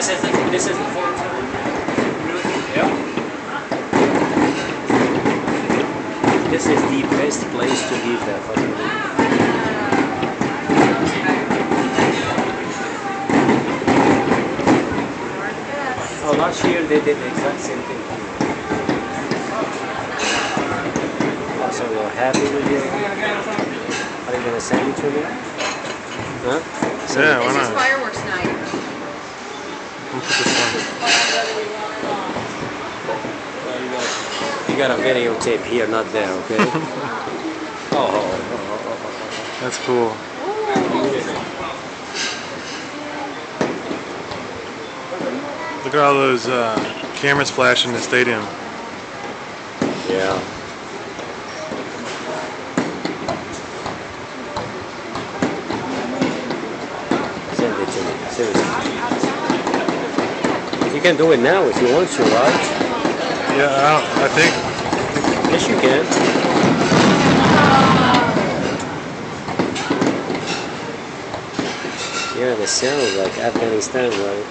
this is the fourth time. Yeah. This is the best place to give the photography. Oh, last year they did the exact same thing. Oh, so you're happy with you? Are you gonna send it to me? Huh? Yeah, why This is not? fireworks night. We'll put this You got a videotape here, not there, okay? Oh. on. That's cool. Look at all those cameras flashing in the stadium. Yeah. Send it to me, seriously. You can do it now if you want to, right? Yeah, I think. Yes, you can. Yeah, the sound like Afghanistan, right?